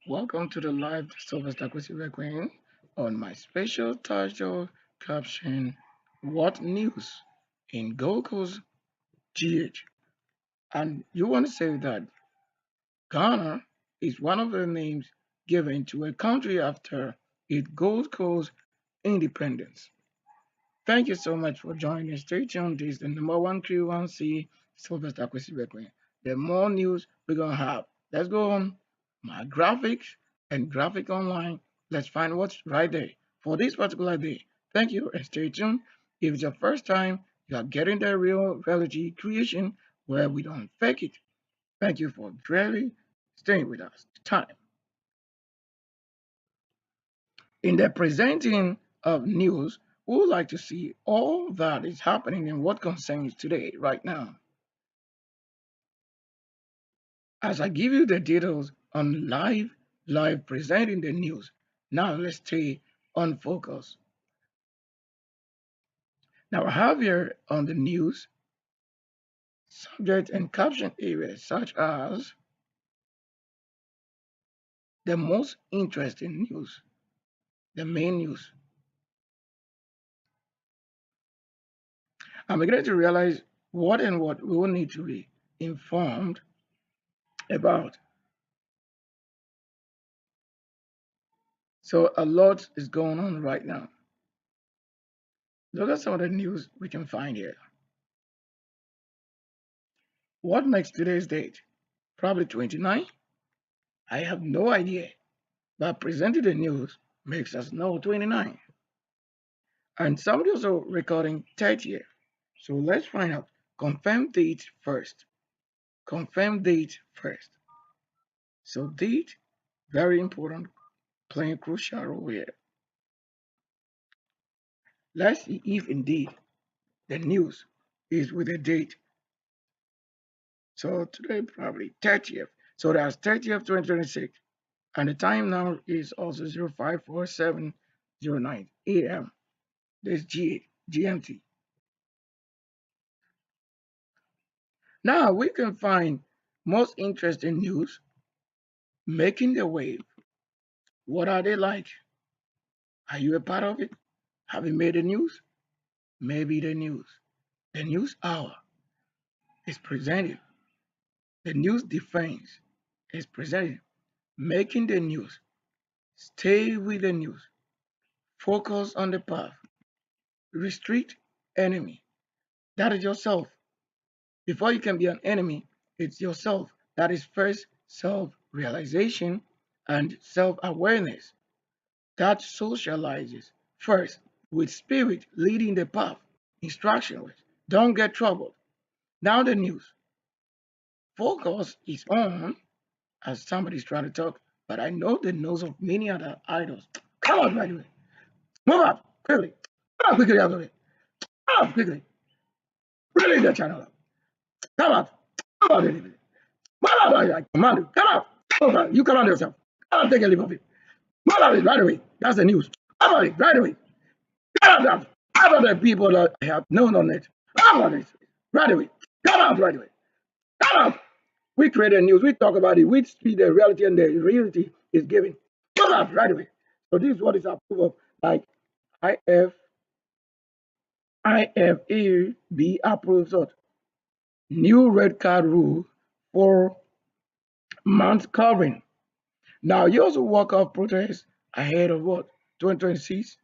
Welcome to the live Sylvester KWASI on my special title caption, What News in Gold Coast GH? And you want to say that Ghana is one of the names given to a country after its Gold Coast independence. Thank you so much for joining. Stay tuned. This is the number one KWASI Sylvester KWASI. The more news we're going to have. Let's go on my graphics and graphic online. Let's find what's right there for this particular day. Thank you and stay tuned. If it's your first time, you are getting the real reality creation where we don't fake it. Thank you for really staying with us. Time. In the presenting of news, we would like to see all that is happening and what concerns today, right now. As I give you the details on live presenting the news, now let's stay on focus. Now I have here on the news subject and caption areas such as the most interesting news, the main news. I'm beginning to realize what and what we will need to be informed about. So a lot is going on right now. Look at some of the news we can find here. What makes today's date? Probably 29? I have no idea. But presenting the news makes us know 29. And somebody also recording 30th. So let's find out. Confirm date first. Confirm date first. So date, very important, playing a crucial role here. Let's see if indeed the news is with a date. So today probably 30th. So that's 30th 2026. And the time now is also 054709 AM. This GMT. Now we can find most interesting news making the wave. What are they like? Are you a part of it? Have you made the news? Maybe the news. The news hour is presented. The news defense is presented. Making the news. Stay with the news. Focus on the path. Restrict enemy. That is yourself. Before you can be an enemy, it's yourself. That is first self-realization and self-awareness. That socializes first with spirit leading the path, instruction with. Don't get troubled. Now the news. Focus is on, as somebody's trying to talk, but I know the nose of many other idols. Come on, right away. Move up quickly. Come on quickly out of it. Come on quickly. Release the channel up. Come out. Come out, David. I command you. Come out. Come on. You command yourself. Come on, take a leap of it. Come out of it right away. That's the news. Come out of it right away. Come out of the people that I have known on it. Come out of it right away. Come out right away. Come out. We create a news. We talk about it. We speak the reality, and the reality is given. Come out right away. So this is what is approved of, like IFAB approves of new red card rule for mount covering. Now you also walk off protest ahead of what? 2026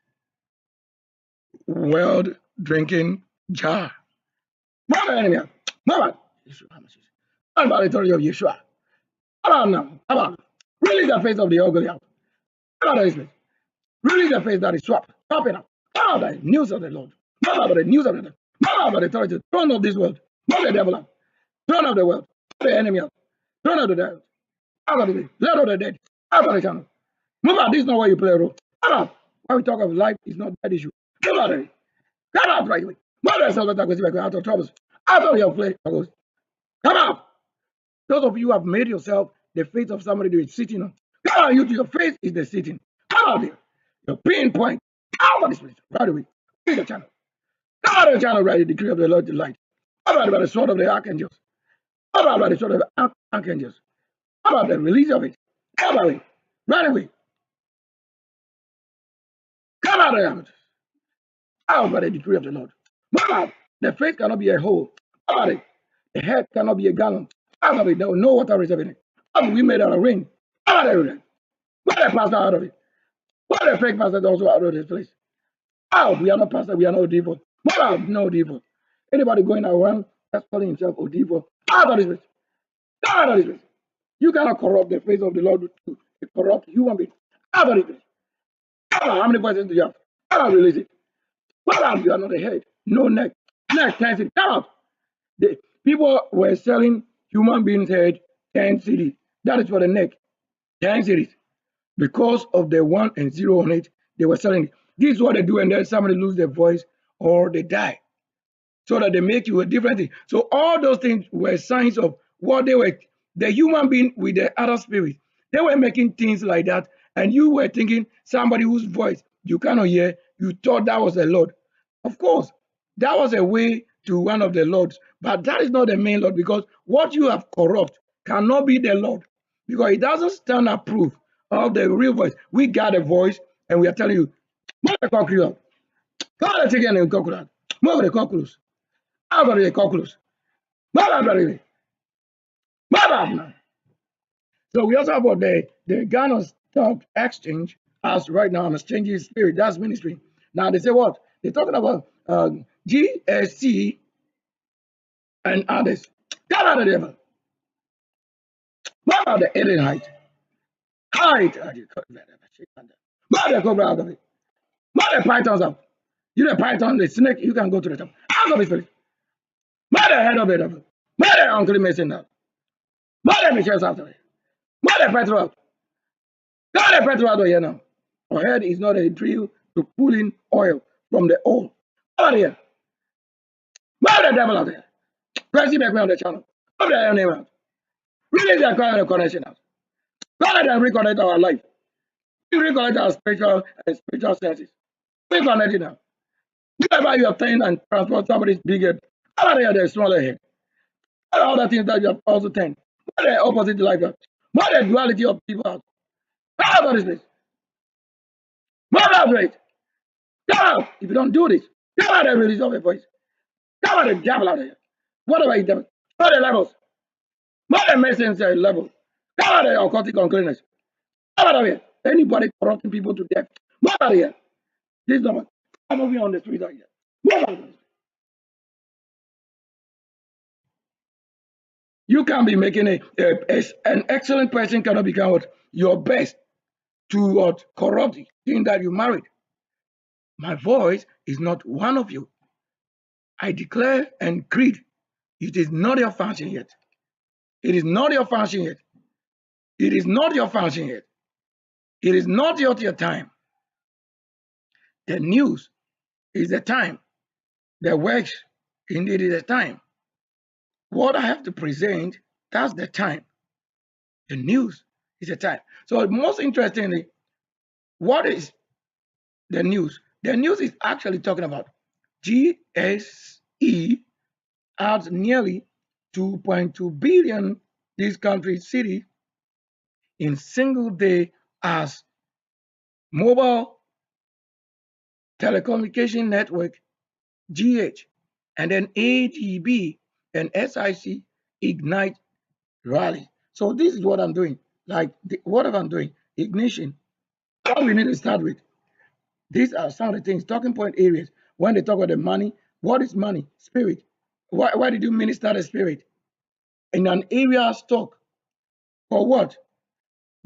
World Drinking Jar. Mama enemy. Mama. What about the authority of Yeshua? Come on now. Come on. Release the face of the ugly out. Come on, this. Release the face that is swapped. Swap it up. Come on, the news of the Lord. Come on, the news of the Lord. Come on, the authority. Throne of this world. Not the devil out. Throne of the world. The enemy out. Throne of the devil. Out of the dead. Let of the dead. Out of the channel. Move out. This is not where you play a role. Come out. When we talk of life, it's not that issue. Move out of it. Come out right away. Move out of troubles. Out of your play. Come out. Those of you who have made yourself the face of somebody who is sitting on. Come on, you to your face is the sitting. Come out here. Your pinpoint. Out of this place. Right away. Read the channel. Come out of the channel, right? The decree of the Lord delight. Come out by the sword of the archangels. Come out by the sword of the archangels. Come out the release of it. Come out it. Right away. Come out of it. Out by the decree of the Lord. Come out. The faith cannot be a hole. Come out of it. The head cannot be a gallon. Out of it. There was no water reserve in it. We made out of rain. Come out of it. Why the pastor out of it? Why the fake pastor also out of this place? Out. We are not pastor. We are not Odivo. What out? No Odivo. Anybody going around that's calling himself Odivo. Out of this place. Out of this place. You cannot corrupt the face of the Lord to corrupt human beings. Out of this place. How many voices do you have? Come out, release it. Come out. You are not a head. No neck. Neck, 10 cities. Come out. The people were selling human beings' head 10 cities. That is for the neck. 10 cities. Because of the 1 and 0 on it, they were selling it. This is what they do, and then somebody lose their voice or they die. So that they make you a different thing. So all those things were signs of what they were, the human being with the other spirit. They were making things like that, and you were thinking somebody whose voice you cannot hear, you thought that was the Lord. Of course, that was a way to one of the Lords, but that is not the main Lord, because what you have corrupt cannot be the Lord, because it doesn't stand a proof of the real voice. We got a voice, and we are telling you, move the cockroach out. Call it again and cockroach. Move the cockroach. Out of the cockroach. So we also have what the Ghana Stock Exchange as right now on exchanging spirit. That's ministry. Now they say what? They're talking about GSC and others. Come out of the devil. What about the alien height? Height. Mother cobra out of it. Mother pythons out. You the python, the snake, you can go to the top. Out of it, spirit. Mother head of it. Mother uncle Mason out. Mother Michelle's out of it. Mother petrol out. Got the petrol out here now. Our head is not a drill to pull in oil from the ore. Out here. Mother the devil out there. Press it back on the channel. Put the name out. Release the kind of connection out. God and reconnect our life. We reconnect our spiritual and spiritual senses. Reconnect it now. Whenever you obtain and transport somebody's big head, out there the smaller head. All the things that you have also turned. What the opposite life out. What the duality of people out. Out of this place. Move out of it. Come out. If you don't do this, come out and release of your voice. Come out the devil out of here. Whatever you devil. What the levels. What the message level. Come out of your occultic uncleanness. Come out of here. Anybody corrupting people to death. Move out of here. This is not. I'm moving on the street out here. Move out of here. You can be making an excellent person cannot become what your best to what corrupt the thing that you married. My voice is not one of you. I declare and creed, it is not your function yet. It is not your function yet. It is not your function yet. It is not yet your time. The news is the time. The works indeed is the time. What I have to present, that's the time. The news is the time. So most interestingly, what is the news? The news is actually talking about GSE adds nearly 2.2 billion this country's city in single day as mobile telecommunication network GH, and then ADB and SIC ignite rally. So this is what I'm doing. Like what am I doing? Ignition. What we need to start with. These are some of the things, talking point areas. When they talk about the money, what is money? Spirit. Why did you minister the spirit? In an area stock. For what?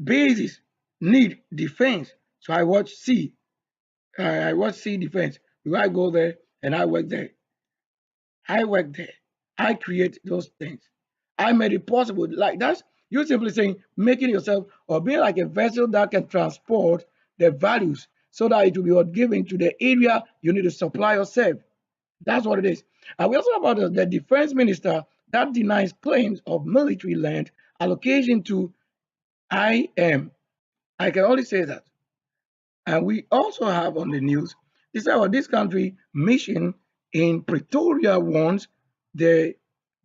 Basis, need, defense. So I watch C. I watch C defense. I go there and I work there. I work there. I create those things. I made it possible. Like that's you simply saying making yourself or being like a vessel that can transport the values so that it will be what given to the area you need to supply yourself. That's what it is. And we also have about the defense minister that denies claims of military land allocation to IM. I can only say that. And we also have on the news, this is how this country mission in Pretoria wants the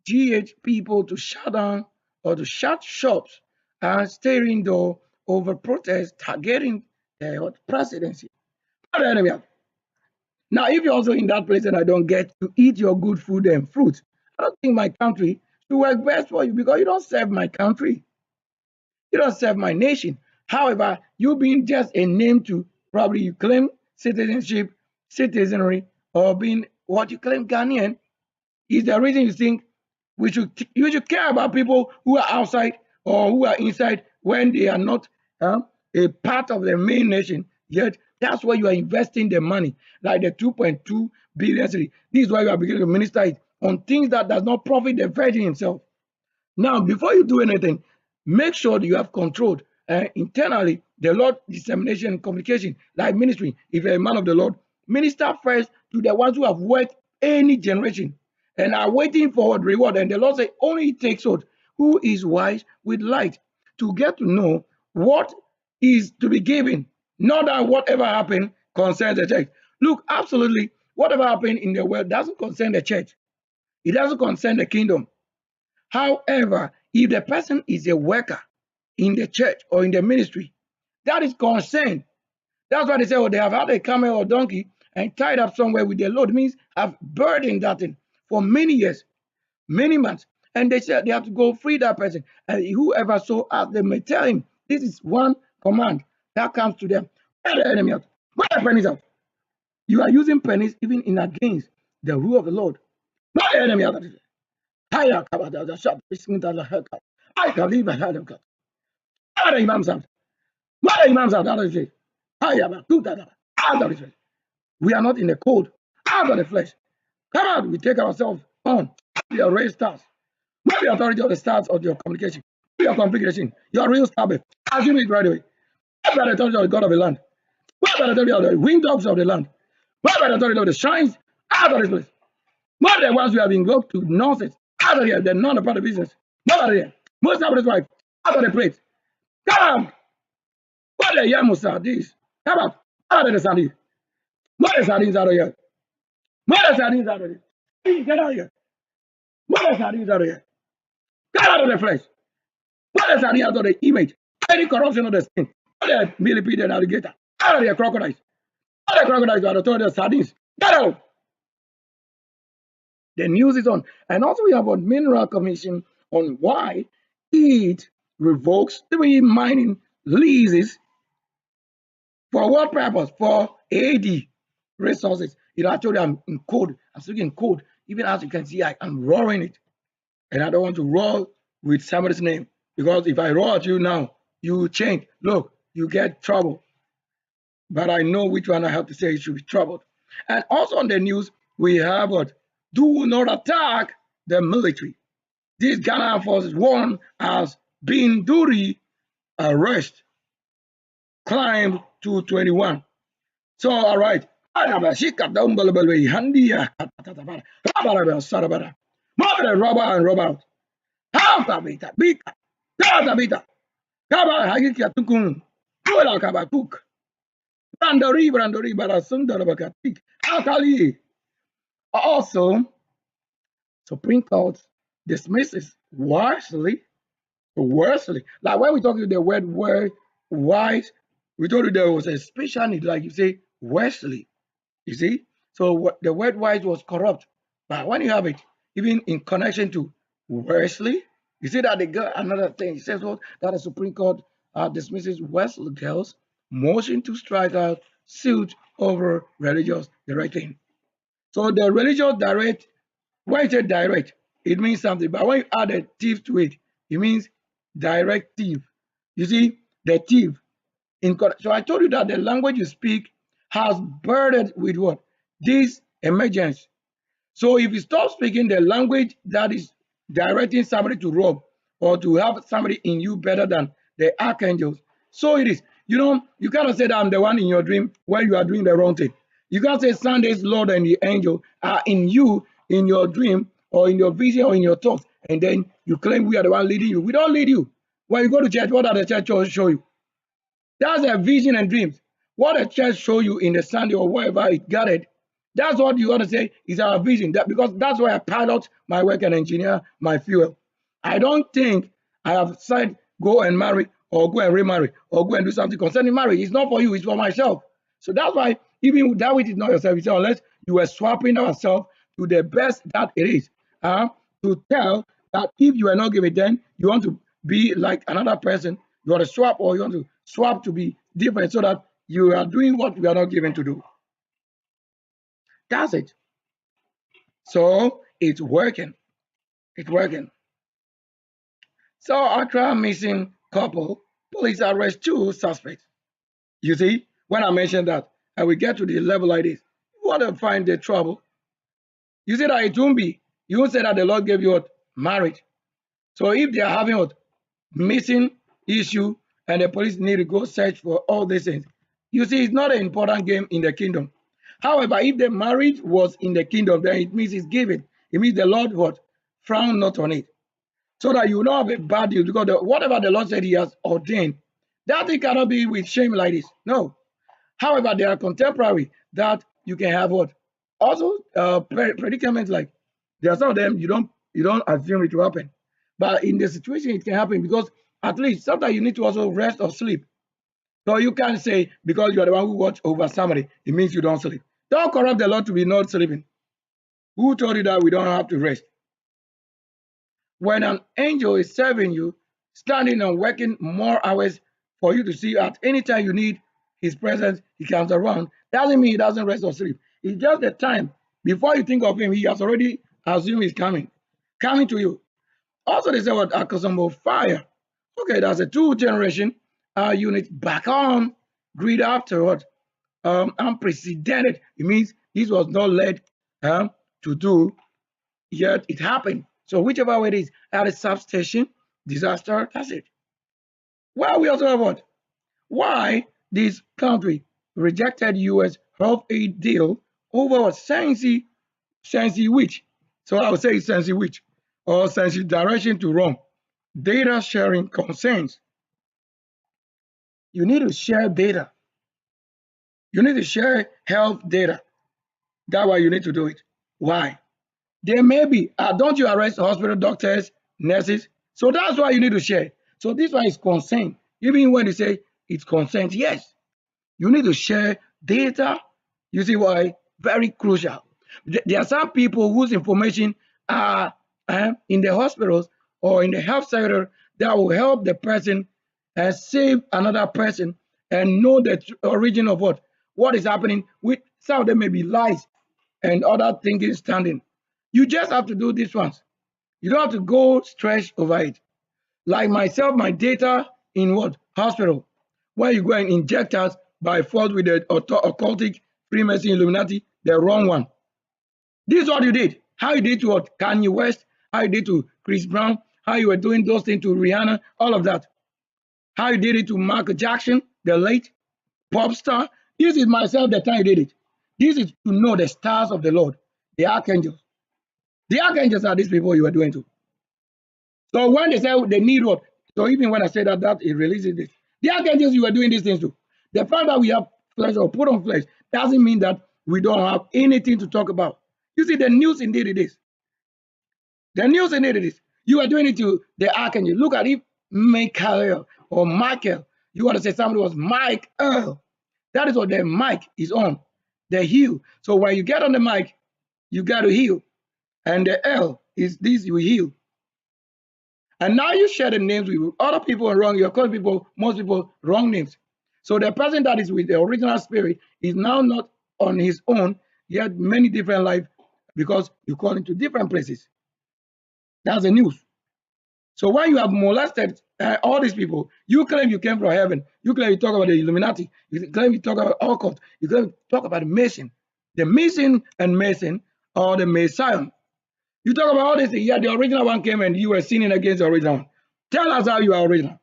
GH people to shut down or to shut shops and stay indoor over protest targeting the presidency. Now, if you're also in that place and I don't get to eat your good food and fruit, I don't think my country should work best for you because you don't serve my country. You don't serve my nation. However, you being just a name to probably you claim citizenship, citizenry, or being what you claim Ghanaian is the reason you think you should care about people who are outside or who are inside when they are not a part of the main nation. Yet that's where you are investing the money, like the 2.2 billion cedi. This is why you are beginning to minister it on things that does not profit the virgin himself. Now, before you do anything, make sure that you have controlled internally the Lord dissemination and communication, like ministry. If you're a man of the Lord, minister first to the ones who have worked any generation and are waiting for reward. And the Lord said, only it takes out who is wise with light to get to know what is to be given, not that whatever happened concerns the church. Look, absolutely, whatever happened in the world doesn't concern the church. It doesn't concern the kingdom. However, if the person is a worker in the church or in the ministry, that is concerned. That's why they say, oh, they have had a camel or donkey and tied up somewhere with their load. It means have burdened that thing for many years, many months. And they said they have to go free that person. And whoever so asked, they may tell him, this is one command that comes to them. Get the enemy out. Get the pennies out. You are using pennies even in against the rule of the Lord. Get the enemy out. I can leave a head of God. What are imams out? What are imams out? We are not in the cold, out of the flesh. Come out, we take ourselves on. Your race stars. What the authority of the stars of your communication, your configuration, your real Sabbath. Assume it right away. What about the authority of the God of the land? What about the authority of the winged dogs of the land? What about the authority of the shrines out of this place? What are the ones we have invoked to nonsense? Out of here, they're not a part of business. What are they? Most of his wife, out of the plate. Come on! What the yams are these? Come on! Out of the sardines. What the sardines out of here? What the sardines out of here? Get out of here. What the sardines out of here? Get out of the flesh. What the sardines out of the image? Any corruption of the skin. What the millipede and alligator? Out of the crocodiles. What the crocodiles are the sardines. Get out! The news is on. And also we have a mineral commission on why it revokes 3 mining leases. For what purpose? For AD resources. You know, I told you I'm in code. I'm speaking in code. Even as you can see, I'm roaring it. And I don't want to roar with somebody's name. Because if I roar at you now, you will change. Look, you get trouble. But I know which one I have to say you should be troubled. And also on the news, we have what? Do not attack the military. These Ghana forces warned as being duty arrest climbed to 21. So, all right. Robber and robber out. How tabita, bita, tabita, kaba hagiki atukun, kula kaba cook. Brandori, barasunda bakatik. Akali. Also, Supreme Court dismisses worsley. Like when we talk to the word wise, we told you there was a special need, like you say, worsley. You see? So the word wise was corrupt. But when you have it, even in connection to Wesley, you see that they got another thing. It says what? That the Supreme Court dismisses Wesley girls' motion to strike out suit over religious directing. So the religious direct, when you say direct, it means something. But when you add a thief to it, it means direct thief. You see, the thief. So I told you that the language you speak has burdened with what? This emergence. So if you stop speaking the language that is directing somebody to rob or to have somebody in you better than the archangels, so it is. You know, you cannot say that I'm the one in your dream when you are doing the wrong thing. You can't say Sunday's Lord and the angel are in you, in your dream, or in your vision, or in your thoughts, and then you claim we are the one leading you. We don't lead you. When you go to church, what does the church show you? That's a vision and dreams. What the church show you in the Sunday or wherever it gathered, that's what you ought to say is our vision. Because that's why I pilot my work and engineer my fuel. I don't think I have said go and marry or go and remarry, or go and do something concerning marriage. It's not for you, it's for myself. So that's why even that which is not yourself, it's unless you were swapping ourselves to the best that it is. To tell that if you are not given, then you want to be like another person, you want to swap, or you want to swap to be different so that you are doing what we are not given to do. That's it. So it's working. It's working. So ultra missing couple, police arrest 2 suspects. You see, when I mentioned that, and we get to the level like this, you want to find the trouble. You see that it won't be. You won't say that the Lord gave you what? Marriage. So if they are having what? Missing issue, and the police need to go search for all these things. You see, it's not an important game in the kingdom. However, if the marriage was in the kingdom, then it means it's given. It means the Lord what? Frown not on it. So that you will not have a bad deal, because whatever the Lord said he has ordained, that thing cannot be with shame like this. No. However, there are contemporary that you can have what? Also, predicaments like there are some of them you don't assume it will happen, but in the situation it can happen, because at least sometimes you need to also rest or sleep. So you can't say because you are the one who watch over somebody, it means you don't sleep. Don't corrupt the Lord to be not sleeping. Who told you that we don't have to rest? When an angel is serving you, standing and working more hours for you to see at any time you need his presence, he comes around. Doesn't mean he doesn't rest or sleep. It's just the time before you think of him, he has already assumed he's coming to you. Also, they say what Akosombo fire. Okay, that's a 2 generation unit back on grid afterward. Unprecedented. It means this was not led to do, yet it happened. So whichever way it is, at a substation, disaster, that's it. Well, we also have what? Why this country rejected U.S. health aid deal over what? Sensi which? So I would say Sensi which? Or Sensi direction to Rome. Data sharing concerns. You need to share data. You need to share health data. That's why you need to do it. Why? There may be, don't you arrest hospital doctors, nurses? So that's why you need to share. So this one is consent. Even when you say it's consent, yes, you need to share data. You see why? Very crucial. There are some people whose information are in the hospitals or in the health sector that will help the person save another person and know the origin of what is happening. With some of them may be lies and other things standing. You just have to do these ones. You don't have to go stress over it. Like myself, my data in what? Hospital. Where you go and inject us by fault with the occultic Freemason Illuminati, the wrong one. This is what you did. How you did to what? Kanye West, how you did to Chris Brown, how you were doing those things to Rihanna, all of that. How you did it to Michael Jackson, the late pop star. This is myself the time you did it. This is to know the stars of the Lord, the archangels. The archangels are these people you were doing to. So when they say they need what? So even when I say that it releases this. The archangels you were doing these things to. The fact that we have flesh or put on flesh doesn't mean that we don't have anything to talk about. You see, the news indeed it is. The news indeed it is. You are doing it to the archangel. Look at it, Michael or Michael. You want to say somebody was Mike Earl. That is what the mic is on. The heal. So when you get on the mic, you got to heal. And the L is this you heal. And now you share the names with other people wrong. You're calling most people wrong names. So the person that is with the original spirit is now not on his own, yet many different life because you call him to different places. That's the news. So when you have molested all these people, you claim you came from heaven. You claim you talk about the Illuminati. You claim you talk about occult. You claim you talk about the Mason. The Mason and Mason or the Messiah. You talk about all this thing. Yeah, the original one came and you were sinning against the original one. Tell us how you are original.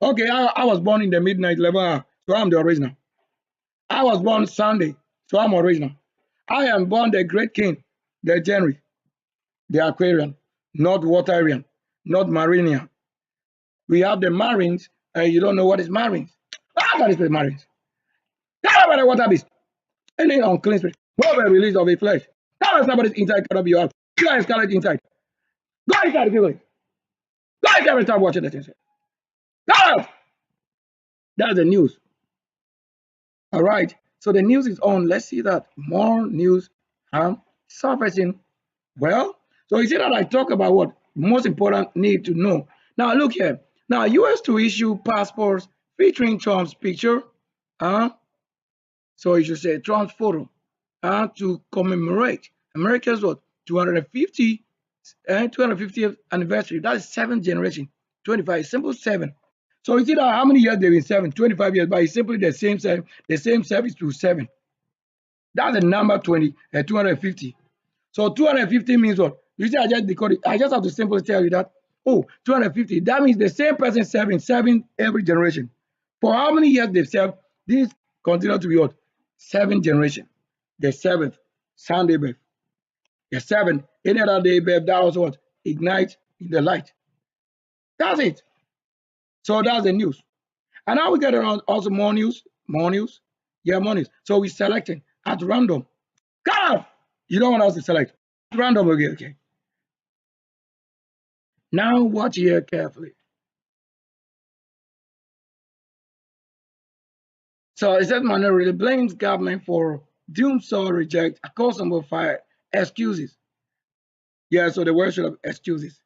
Okay, I was born in the midnight 11 hour, so I'm the original. I was born Sunday, so I'm original. I am born the great king, the January, the Aquarian, not Waterian, not Marinian. We have the Marines, and you don't know what is Marines. That is the Marines. Tell about the water beast. Any unclean spirit, go be release of a flesh. Tell us somebody's inside cannot be out. You are scarlet inside. Go inside the people. Go inside and start watching the thing. Go out. That's the news. All right. So the news is on. Let's see that more news surfacing. Well, so you see that I talk about what most important need to know. Now look here. Now US to issue passports featuring Trump's picture. Uh, so you should say Trump's photo to commemorate America's what 250 250th anniversary. That's seventh generation. 25, simple seven. So you see that how many years they've been seven? 25 years, but it's simply the same service to seven. That's the number 250. So 250 means what? You see, I just decode it. I just have to simply tell you that, oh, 250. That means the same person serving every generation. For how many years they've served, this continue to be what? Seven generation. The seventh, Sunday birth. The seventh, any other day birth, that was what? Ignite in the light. That's it. So that's the news. And now we get around also more news, more news. Yeah, more news. So we're selecting at random. Come on! You don't want us to select. Random again, okay. Now watch here carefully. So it says Minority blames government for doom so reject a cause number five excuses. Yeah, so the word should have excuses.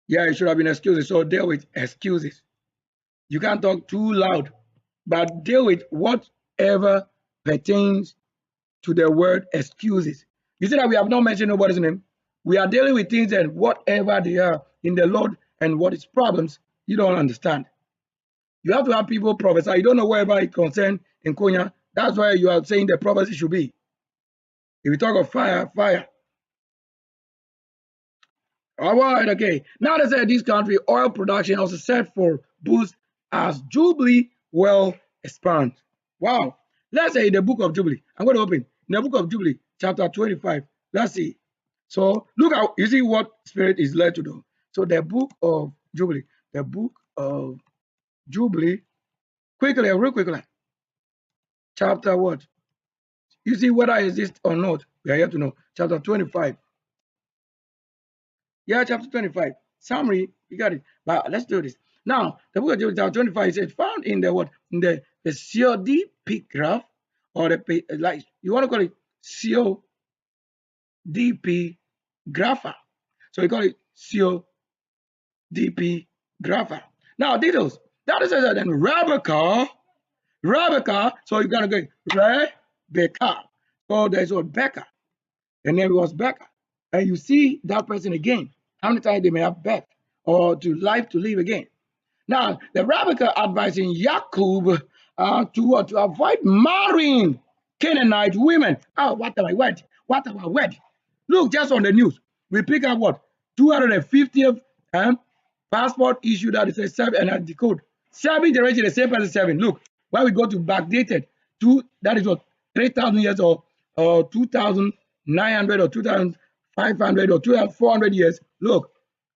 Yeah, it should have been excuses. So deal with excuses. You can't talk too loud, but deal with whatever pertains to the word excuses. You see that we have not mentioned nobody's name. We are dealing with things and whatever they are in the Lord and what is problems, you don't understand. You have to have people prophesy. You don't know wherever it concerns NKONYA. That's why you are saying the prophecy should be. If we talk of fire, fire. All right, okay. Now they say this country oil production also set for boost as Jubilee well expand. Wow. Let's say the book of Jubilee. I'm going to open in the book of Jubilee, chapter 25. Let's see. So look at you see what spirit is led to do. So the book of Jubilee, the book of Jubilee, quickly, real quickly. Chapter what? You see whether it exists or not. We are here to know. Chapter 25. Yeah, chapter 25. Summary, you got it. But let's do this. Now, the book of Job, chapter 25 is found in the what? In the COD graph, or the like you want to call it CODP grapher. So you call it CODP grapher. Now, details. That is then Rebecca. So you gotta go Rebecca. So there's what Becca. The name was Becca. And you see that person again. How many times they may have Beth or to life to live again. Now, the Rebecca advising Jacob to avoid marrying Canaanite women. Oh, what am I wed? What am I wed? Look, just on the news, we pick up what 250th passport issue that is a seven and the code. Seven generation, the same person seven. Look, when we go to backdated, that is what 3,000 years or 2,900 or 2,500 or 2,400 years. Look,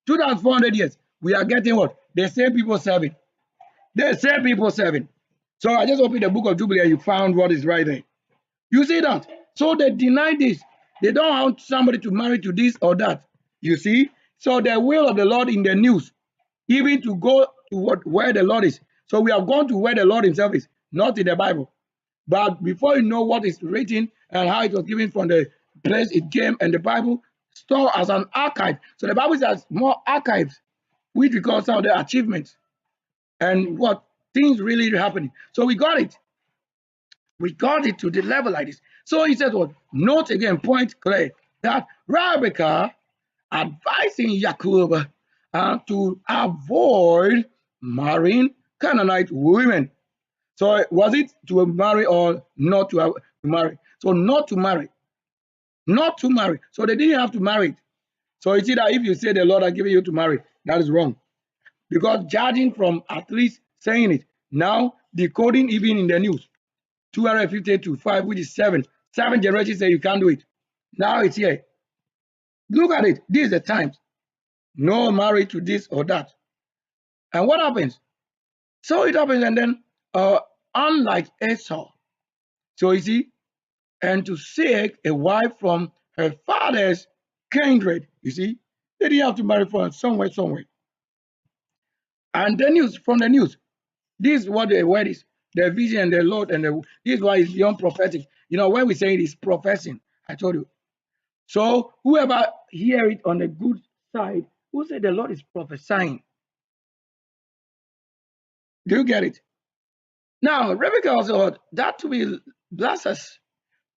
2,400 years, we are getting what? The same people serving. The same people serving. So I just opened the book of Jubilee and you found what is right there. You see that? So they deny this. They don't want somebody to marry to this or that. You see? So the will of the Lord in the news, even to go to where the Lord is. So we have gone to where the Lord himself is, not in the Bible. But before you know what is written and how it was given from the place it came, and the Bible stored as an archive. So the Bible has more archives, which we call some of the achievements and what things really happening. So we got it. We got it to the level like this. So he says, what? Note again, point clear that Rebecca advising Jacob to avoid marrying Canaanite women. So was it to marry or not to marry? So not to marry. Not to marry. So they didn't have to marry it. So you see that if you say the Lord has given you to marry, that is wrong. Because judging from at least saying it, now decoding even in the news, 250 to 5, which is seven. Seven generations say you can't do it. Now it's here. Look at it. This is the times. No marriage to this or that. And what happens? So it happens, and then unlike Esau, so you see, and to seek a wife from her father's kindred, you see, they didn't have to marry from somewhere. And the news, from the news, This is what the word is. The vision and the Lord and this is why it's beyond prophetic. You know, when we say it is professing, I told you. So whoever hear it on the good side, who said the Lord is prophesying? Do you get it? Now, Rebecca also heard that will bless us,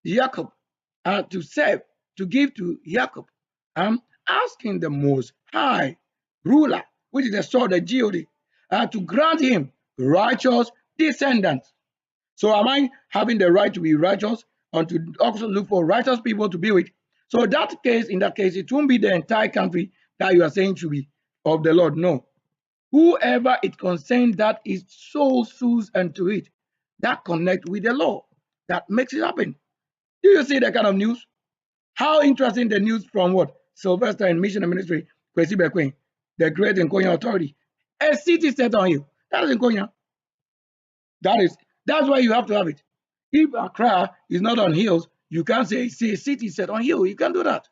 Jacob, to serve, to give to Jacob. Asking the Most High ruler, which is the sword, the God, to grant him righteous descendants. So am I having the right to be righteous and to also look for righteous people to be with? So that case, in that case, it won't be the entire country that you are saying should be of the Lord. No. Whoever it concerns that is so soothes unto it, that connect with the law, that makes it happen. Do you see that kind of news? How interesting the news from what? Sylvester and Mission and Ministry, KWASI BEKOE, the great NKONYA authority. A city set on you. That is NKONYA. That's why you have to have it. If Accra is not on hills, you can't say a city set on hill. You can't do that.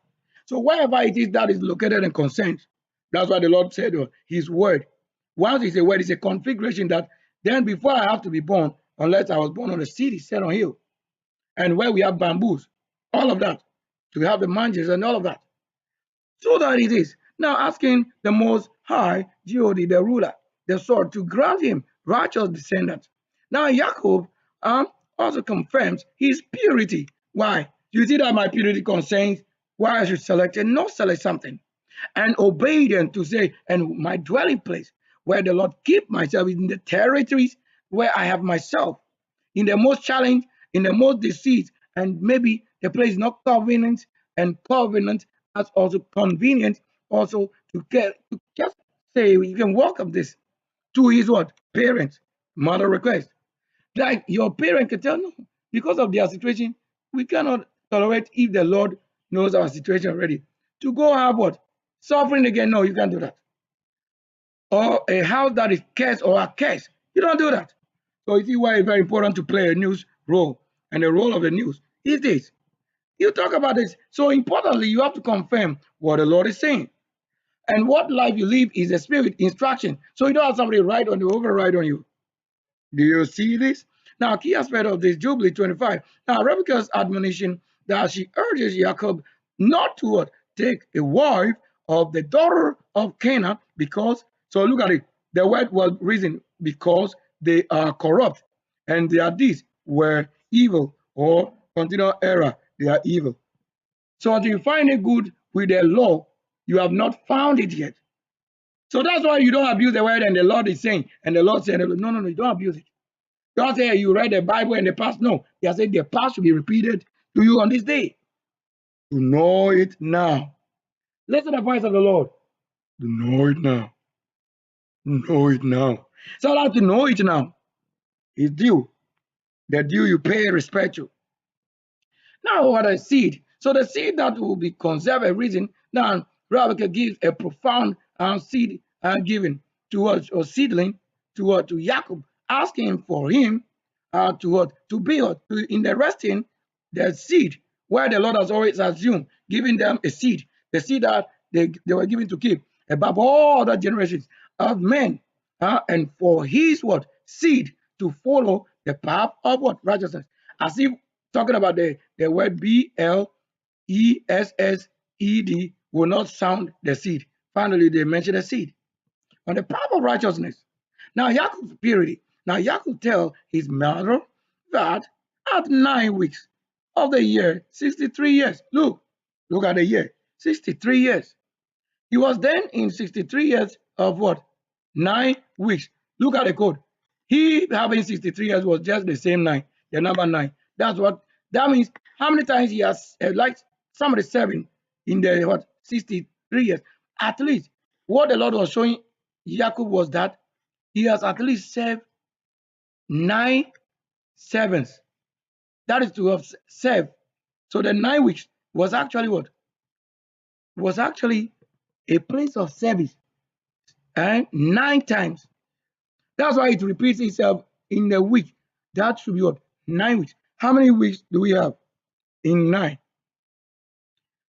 So wherever it is that is located and concerned, that's why the Lord said his word. Once it's a word, it's a configuration that then before I have to be born, unless I was born on a city set on hill, and where we have bamboos, all of that, to have the manges and all of that. So that it is. Now asking the Most High, God, the ruler, the sword, to grant him righteous descendants. Now Jacob also confirms his purity. Why? You see that my purity concerns why I should select and not select something. And obedient to say, and my dwelling place, where the Lord keep myself in the territories where I have myself, in the most challenge, in the most deceit, and maybe the place is not convenient, and covenant as also convenient, also to get to just say you can walk up this to his what? Parents, mother request. Like your parent can tell no, because of their situation, we cannot tolerate if the Lord knows our situation already. To go have what? Suffering again, no, you can't do that. Or a house that is cursed or a curse, you don't do that. So you see why it's very important to play a news role. And the role of the news is this. You talk about this. So importantly, you have to confirm what the Lord is saying. And what life you live is a spirit instruction. So you don't have somebody write on you, override on you. Do you see this? Now, key aspect of this Jubilee 25. Now, Rebecca's admonition that she urges Jacob not to take a wife of the daughter of Canaan because, so look at it, the word was reason because they are corrupt and their deeds were evil or continual error, they are evil. So until you find it good with the law, you have not found it yet. So that's why you don't abuse the word and the Lord is saying, and the Lord said, no, you don't abuse it. Don't say you read the Bible in the past. No, he has said the past should be repeated to you on this day. To know it now. Listen to the voice of the Lord. To know it now. Know it now. So that to know it now is due. The due you pay respect to. Now what a seed. So the seed that will be conserved a reason. Now Rebecca gives a profound seed given to us or seedling to Jacob, asking for him to what to be what to in the resting the seed where the Lord has always assumed, giving them a seed, the seed that they were given to keep above all other generations of men, and for his what seed to follow the path of what righteousness, as if talking about the word BLESSED will not sound the seed. Finally, they mention the seed on the path of righteousness. Now, Jacob's purity. Now, Jacob tell his mother that at 9 weeks of the year, 63 years. Look at the year, 63 years. He was then in 63 years of what? 9 weeks. Look at the code. He having 63 years was just the same nine, the number nine. That's what that means. How many times he has like somebody serving in the what 63 years? At least what the Lord was showing Jacob was that he has at least served 9 sevens. That is to have served. So the 9 weeks was actually what? Was actually a place of service and 9 times. That's why it repeats itself in a week. That should be what? 9 weeks. How many weeks do we have in 9?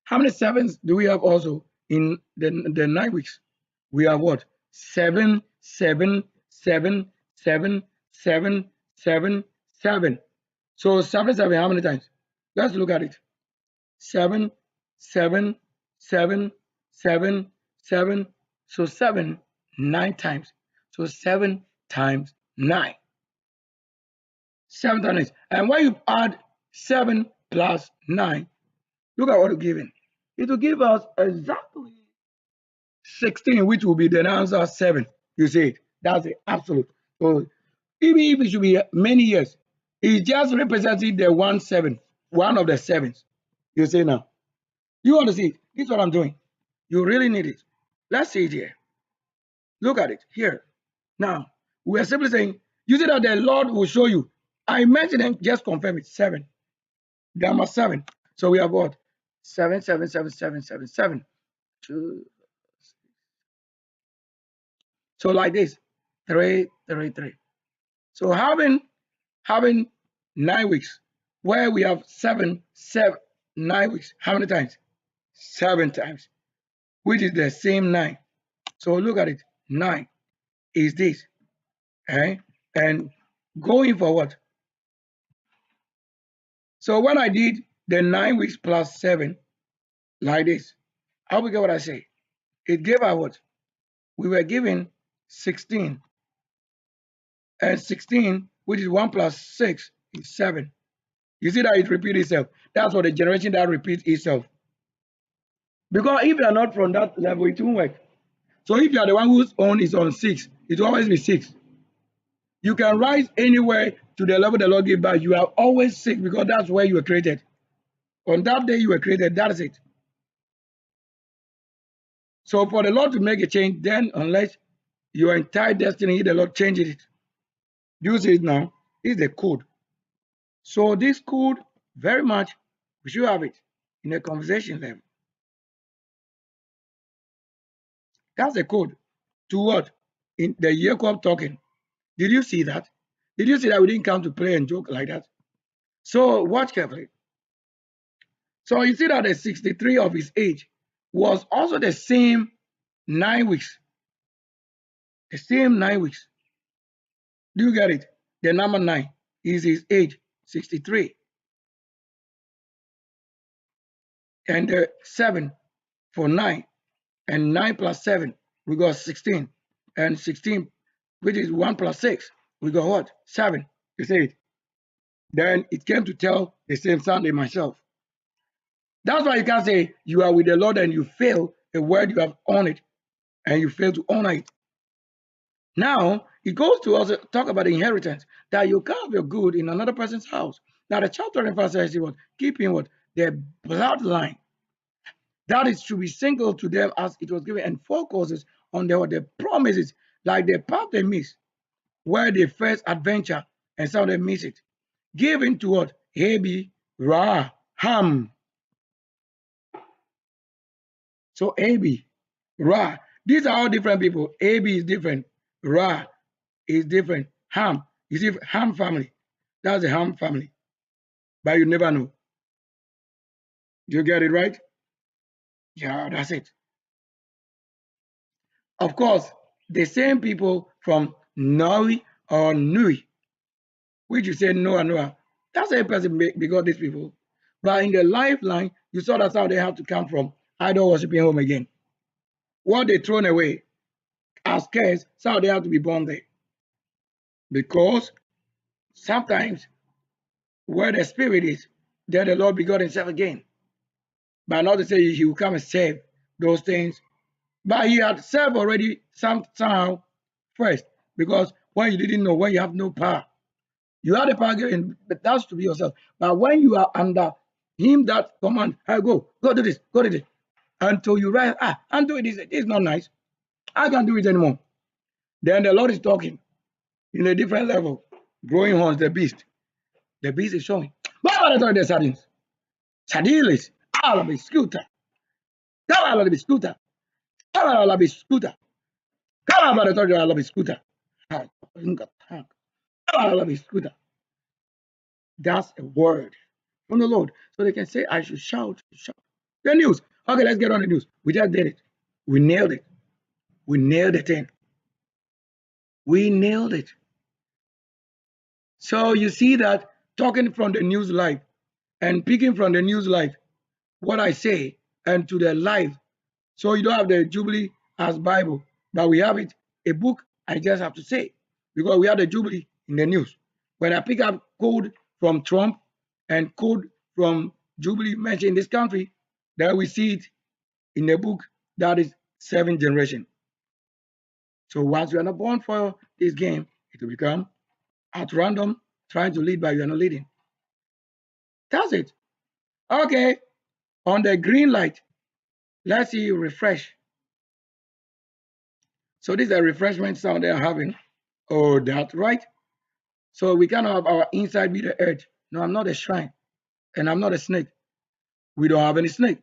How many sevens do we have also in the 9 weeks? We have what? 7, 7, 7, 7, 7, 7, 7. So 7, 7, how many times? Let's look at it. 7, 7, 7, 7, 7. So 7, 9 times. So 7 times 9. 7 times 9. And when you add 7 plus 9, look at what it's giving. It will give us exactly 16, which will be the answer 7. You see it. That's the absolute. So even if it should be many years, it's just representing the 1 7, one of the sevens. You see now. You want to see it? This is what I'm doing. You really need it. Let's see it here. Look at it here. Now, we are simply saying, you see that the Lord will show you. I mentioned and just confirm it. 7. Gamma 7. So we have what? 7, 7, 7, 7, 7, 7. 2. So like this. 3, 3, 3. So having 9 weeks, where we have 7, 7, 9 weeks. How many times? 7 times, which is the same 9. So look at it. 9 is this. Okay? And going forward. So when I did the 9 weeks plus 7, like this, how we get what I say? It gave us what? We were given 16. And 16, which is 1 plus 6, is 7. You see that it repeats itself. That's what the generation that repeats itself. Because if you are not from that level, it won't work. So if you are the one whose own is on 6, it will always be 6. You can rise anywhere to the level the Lord gave back. You are always 6 because that's where you were created. On that day you were created, that's it. So for the Lord to make a change, then unless your entire destiny, the Lord changes it. You see it now, is the code. So this code, very much, we should have it in a conversation level. That's the code to what? In the Jacob talking. Did you see that? Did you see that we didn't come to play and joke like that? So watch carefully. So you see that the 63 of his age was also the same 9 weeks. The same 9 weeks. Do you get it? The number 9 is his age, 63. And the 7 for 9. And 9 plus 7, we got 16. And 16, which is 1 plus 6, we got what? 7. You see it? Then it came to tell the same Sunday myself. That's why you can't say you are with the Lord and you fail a word you have honored and you fail to honor it. Now, it goes to also talk about the inheritance, that you can't have your good in another person's house. Now, the chapter emphasizes what? Keeping what? Their bloodline. That is to be single to them as it was given and focuses on the promises, like the path they miss, where they first adventure and some they miss it. Given to what? Abi, Ra, Ham. So Abi, Ra, these are all different people. Abi is different. Ra is different. Ham, you see, Ham family. That's the Ham family. But you never know. Do you get it right? Yeah, that's it. Of course, the same people from Nui or Nui, which you say Noah, Noah. That's a person because these people. But in the lifeline, you saw that's how they have to come from idol worshiping home again. What they thrown away as cares, so how they have to be born there. Because sometimes where the spirit is, there the Lord begot himself again. But not to say he will come and save those things. But he had served already somehow first. Because when you didn't know, when you have no power, you had the power given, but that's to be yourself. But when you are under him that command, I go do this, go do this. Until you realize, I'm doing this, it's not nice. I can't do it anymore. Then the Lord is talking in a different level. Growing horns, the beast. The beast is showing. But I thought the sardines. Sadilis, Alabi scooter. Alabi scooter. Alabi scooter. Alabi scooter. Alabi scooter. That's a word from the Lord. So they can say, I should shout, shout. The news. Okay, let's get on the news. We just did it. We nailed it. We nailed the thing. We nailed it. So you see that talking from the news live and picking from the news live what I say and to the live. So you don't have the Jubilee as Bible, but we have it, a book, I just have to say, because we have the Jubilee in the news. When I pick up code from Trump and code from Jubilee mentioned in this country, then we see it in a book that is 7th generation. So once you are not born for this game, it will become at random, trying to lead, but you are not leading. That's it. Okay, on the green light, let's see you refresh. So this is a refreshment sound they are having. Oh, that's right. So we cannot have our inside be the earth. No, I'm not a shrine, and I'm not a snake. We don't have any snake.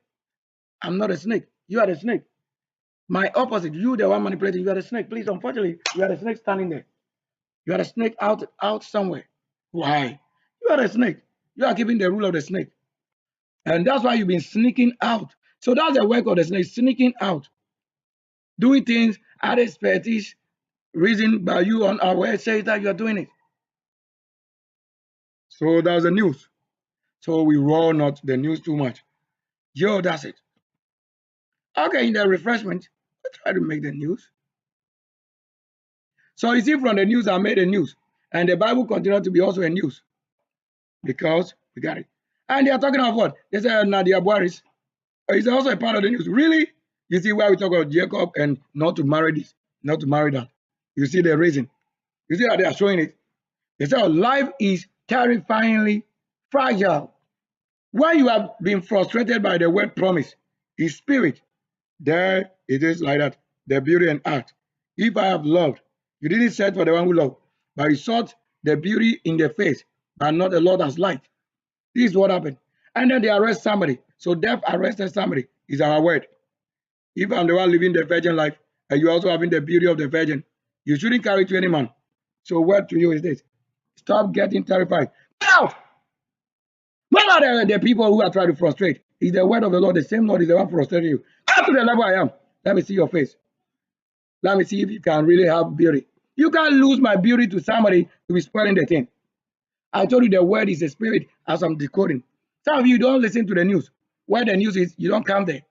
I'm not a snake. You are the snake. My opposite, you the one manipulating, you are the snake. Please, unfortunately, you are the snake standing there. You are the snake out somewhere. Why? You are the snake. You are keeping the rule of the snake. And that's why you've been sneaking out. So that's the work of the snake, sneaking out. Doing things at a fetish reason by you unaware says that you are doing it. So that's the news. So we roll not the news too much. Yo, that's it. Okay, in the refreshment, I try to make the news. So you see, from the news, I made a news. And the Bible continued to be also a news because we got it. And they are talking of what? They say Nadia Boris is also a part of the news. Really? You see why we talk about Jacob and not to marry this, not to marry that. You see the reason. You see how they are showing it. They say life is terrifyingly fragile. When you have been frustrated by the word promise, his spirit, there it is like that, the beauty and art. If I have loved, you didn't search for the one who loved, but you sought the beauty in the face, but not the Lord as light. This is what happened. And then they arrest somebody. So death arrested somebody, is our word. If I'm the one living the virgin life, and you also having the beauty of the virgin, you shouldn't carry to any man. So word to you is this. Stop getting terrified. Get out! What are the people who are trying to frustrate? Is the word of the Lord the same Lord is the one frustrating you? Come to the level I am. Let me see your face. Let me see if you can really have beauty. You can't lose my beauty to somebody to be spoiling the thing. I told you the word is a spirit as I'm decoding. Some of you don't listen to the news. Where the news is, you don't come there.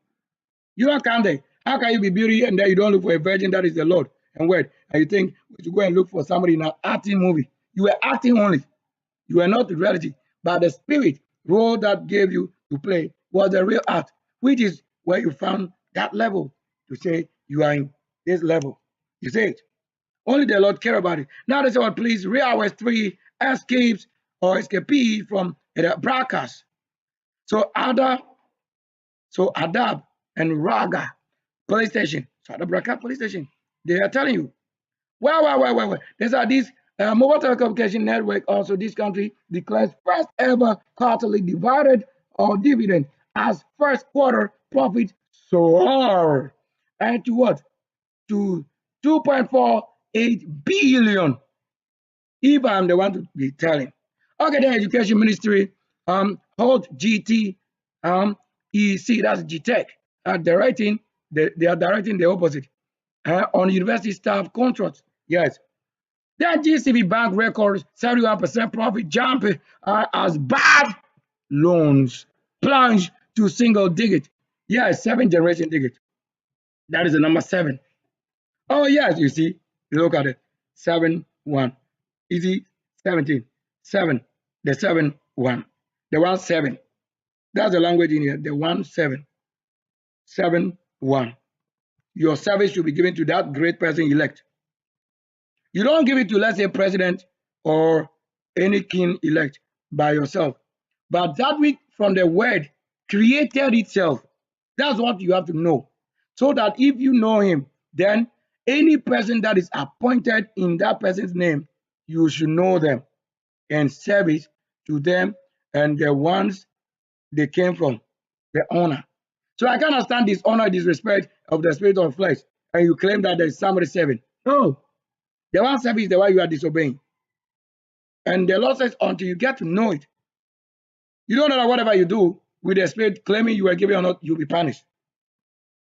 You don't come there. How can you be beauty and then you don't look for a virgin that is the Lord and word? And you think we should go and look for somebody in an acting movie. You were acting only. You are not the reality. But the spirit role that gave you to play was the real art, which is where you found that level to say you are in this level. You say it. Only the Lord care about it. Now they say, well, please, real hours 3 escapes or escapee from the broadcast. So Adab and Raga police station. So the broadcast police station. They are telling you, well. There's this mobile telecommunication network. Also, this country declares first ever quarterly divided or dividend as first quarter profit soar. And to what? To 2.48 billion. If I'm the one to be telling. Okay, the education ministry hold GT EC, that's GTech, they are directing the opposite on university staff contracts. Yes. Then GCB Bank records 71% profit jump as bad loans plunge to single digit. Yes, 7th generation digit. That is the number 7. Oh, yes, you see, look at it. 7, 1. Easy, 17. 7. The 7, 1. The 1, 7. That's the language in here. The 1, 7. 7, 1. Your service should be given to that great person elect. You don't give it to, let's say, president or any king elect by yourself. But that which from the word created itself, that's what you have to know. So that if you know him, then any person that is appointed in that person's name, you should know them and service to them and the ones they came from, the honor. So I cannot stand dishonor, disrespect of the spirit of flesh, and you claim that there is somebody serving. No, the one serving is the one you are disobeying. And the Lord says, until you get to know it, you don't know that whatever you do with the spirit claiming you are giving or not, you'll be punished.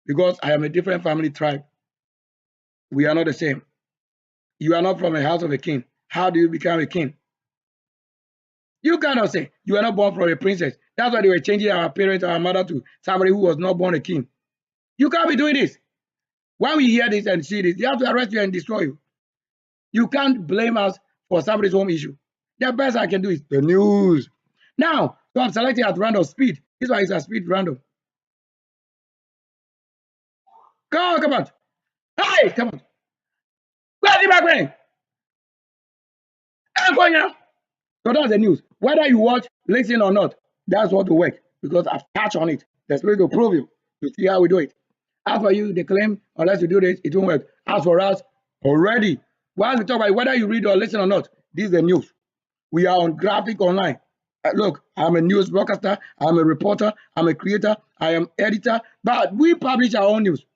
Because I am a different family tribe. We are not the same. You are not from a house of a king. How do you become a king? You cannot say you are not born from a princess. That's why they were changing our parents, our mother to somebody who was not born a king. You can't be doing this. When we hear this and see this, they have to arrest you and destroy you. You can't blame us for somebody's home issue. The best I can do is the news. Now, so I'm selecting at random speed. This one is a speed random. Come on. Hey, come on. Where's the background? NKONYA. So that's the news. Whether you watch, listen or not, that's what will work because I've touched on it. The spirit will prove you to see how we do it. As for you, they claim unless you do this, it won't work. As for us, already, once we talk about it, whether you read or listen or not, this is the news. We are on graphic online. Look, I'm a news broadcaster, I'm a reporter, I'm a creator, I am editor, but we publish our own news.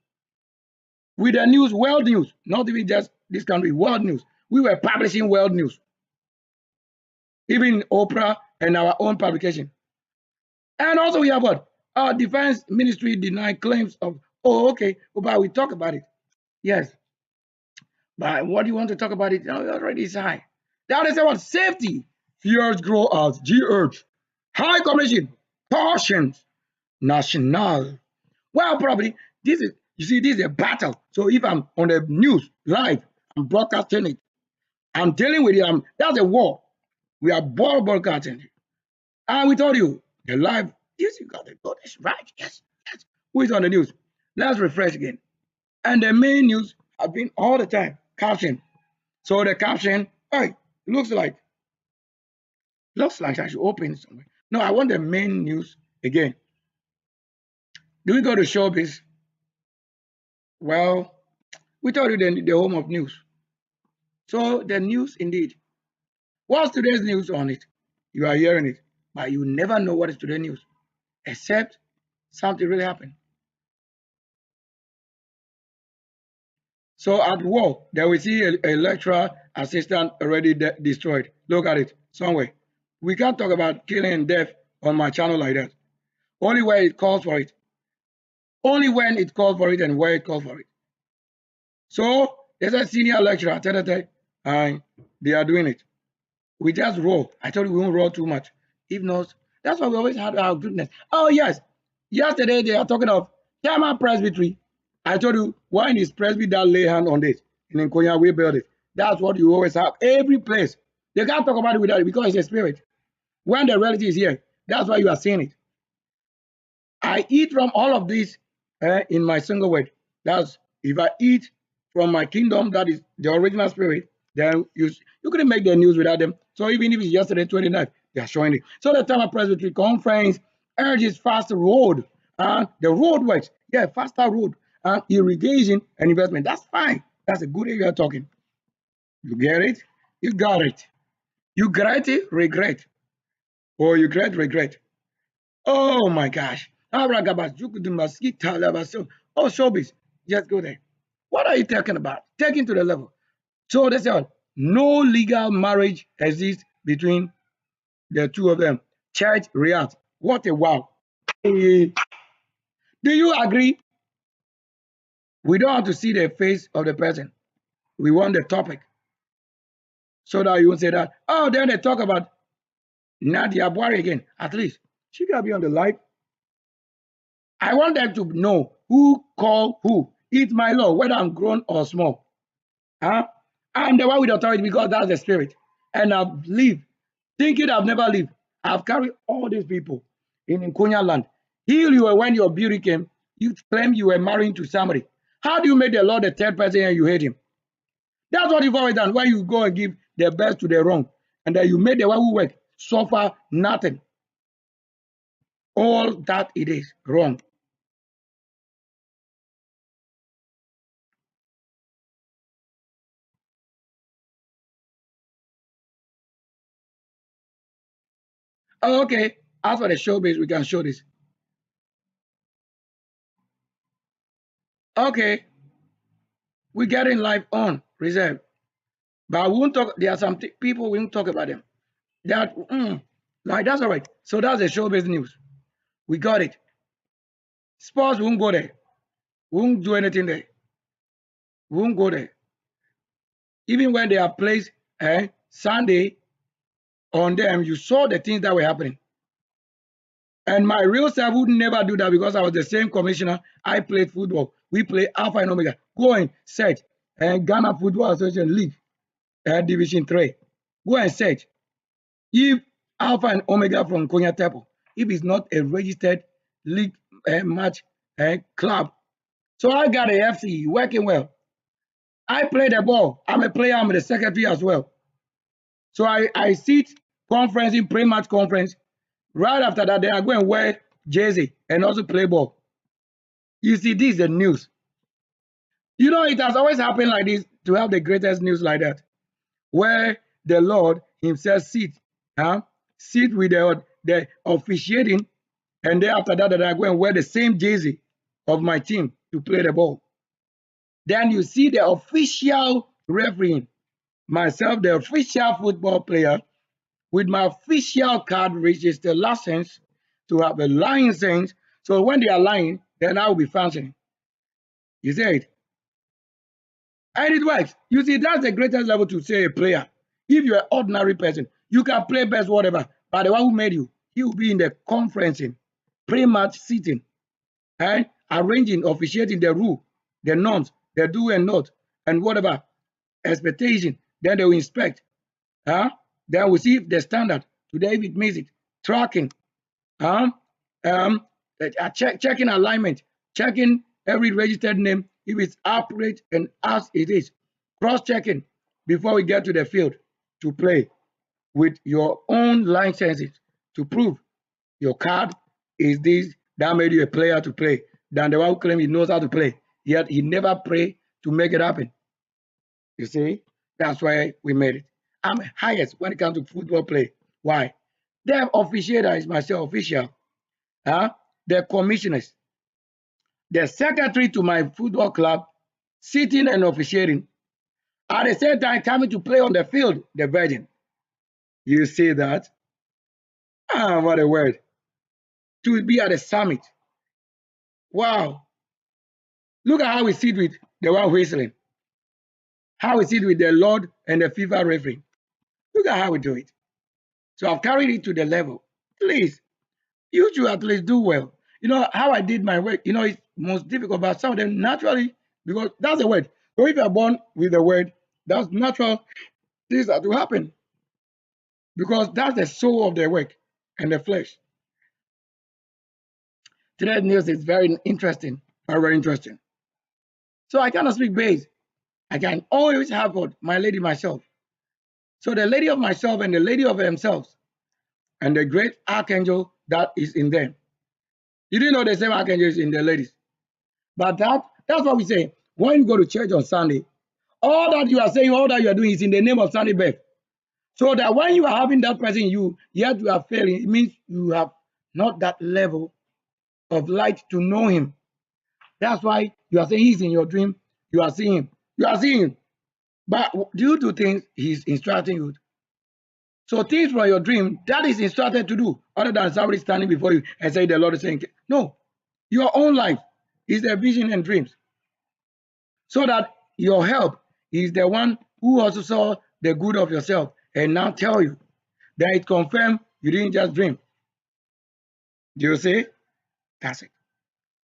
With the news, world news, not even just this country, world news. We were publishing world news. Even Oprah and our own publication. And also we have what? Our defense ministry denied claims of, oh, okay, but we talk about it. Yes. But what do you want to talk about it? Already is high. That is about safety. Fears grow as G-urge. High Commission cautions national. Well, probably this is, you see, this is a battle. So if I'm on the news live, I'm broadcasting it. I'm dealing with it. That's a war. We are broadcasting it. And we told you the live. Yes, you got it. Oh, that's right. Yes, yes. Who is on the news? Let's refresh again. And the main news have been all the time caption. So the caption, hey, looks like I should open somewhere. No, I want the main news again. Do we go to showbiz? Well, we told you the home of news. So the news indeed. What's today's news on it? You are hearing it, but you never know what is today's news, except something really happened. So at war, there we see a lecturer assistant already destroyed. Look at it somewhere. We can't talk about killing and death on my channel like that. Only where it calls for it. Only when it calls for it and where it calls for it. So there's a senior lecturer, and they are doing it. We just roll. I told you we won't roll too much. If not, that's why we always had our goodness. Oh yes, yesterday they are talking of Tama Presbytery. I told you why is Presby that lay hand on this in NKONYA we build it. That's what you always have. Every place they can't talk about it without it because it's a spirit. When the reality is here, that's why you are seeing it. I eat from all of this in my single word. That's if I eat from my kingdom, that is the original spirit, then you couldn't make the news without them. So even if it's yesterday 29th, they are showing it. So the Tama Presbytery Conference urges faster road and the road works. Yeah, faster road and irrigation and investment. That's fine. That's a good area talking. You get it? You got it. You get it, regret. Or you regret. Oh my gosh. Oh, showbiz. Just go there. What are you talking about? Taking to the level. So they said no legal marriage exists between the two of them. Church react. What a wow. Do you agree? We don't have to see the face of the person. We want the topic. So that you won't say that. Oh, then they talk about Nadia Buhari again. At least she can be on the live. I want them to know who called who. It's my law, whether I'm grown or small. Huh? I'm the one with authority because that's the spirit. And I've lived, thinking I've never lived. I've carried all these people in NKONYA land. Here you were when your beauty came, you claim you were marrying to somebody. How do you make the Lord the third person and you hate him? That's what you've always done when you go and give the best to the wrong. And then you make the one who work suffer nothing. All that it is wrong. Oh, okay, as for the showbiz, we can show this. Okay, we're getting live on reserve. But we won't talk. There are some people we won't talk about them. That like that's all right. So that's the showbiz news. We got it. Sports we won't go there. We won't do anything there. We won't go there. Even when they are placed Sunday on them, you saw the things that were happening. And my real self would never do that because I was the same commissioner. I played football. We play Alpha and Omega. Go and search. And Ghana Football Association League, Division 3. Go and search. If Alpha and Omega from NKONYA TEPO, if it's not a registered league match club. So I got a FC working well. I play the ball. I'm a player. I'm the secretary as well. So I sit conference in pre-match conference. Right after that, then I go and wear jersey and also play ball. You see, this is the news. You know, it has always happened like this to have the greatest news like that, where the Lord himself sit with the officiating, and then after that, I go and wear the same jersey of my team to play the ball. Then you see the official referee, myself, the official football player, with my official card, which is the license to have a license. So when they are lying, then I will be functioning. You see it? And it works. You see, that's the greatest level to say a player. If you're an ordinary person, you can play best, whatever. But the one who made you, he will be in the conferencing, pre-match sitting, and arranging, officiating the rule, the norms, the do and not, and whatever expectation. Then they will inspect. Then we see the standard. Today, if it means it, tracking, checking alignment, checking every registered name if it's accurate and as it is, cross-checking before we get to the field to play with your own licenses to prove your card is this that made you a player to play than the one who claims he knows how to play, yet he never prayed to make it happen. You see, that's why we made it. I'm highest when it comes to football play. Why? The officiator is myself official. The commissioners, the secretary to my football club, sitting and officiating. At the same time, coming to play on the field, the virgin. You see that? What a word. To be at the summit. Wow. Look at how we sit with the one whistling. How we sit with the Lord and the FIFA referee. Look at how we do it. So I've carried it to the level. Please, you should at least do well. You know how I did my work. You know, it's most difficult, but some of them naturally, because that's the word. So if you're born with the word, that's natural. Things that will happen. Because that's the soul of the work and the flesh. Today's news is very interesting, very interesting. So I cannot speak base. I can always have what my lady myself. So the lady of myself and the lady of themselves, and the great archangel that is in them. You didn't know the same archangel is in the ladies. But that's what we say. When you go to church on Sunday, all that you are saying, all that you are doing is in the name of Sunday birth. So that when you are having that person in you, yet you are failing, it means you have not that level of light to know him. That's why you are saying he's in your dream. You are seeing him. You are seeing him. But due to things he's instructing you. So things from your dream, that is instructed to do, other than somebody standing before you and saying the Lord is saying, no, your own life is the vision and dreams. So that your help is the one who also saw the good of yourself and now tell you that it confirmed you didn't just dream. Do you see? That's it.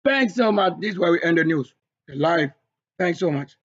Thanks so much. This is where we end the news, the live. Thanks so much.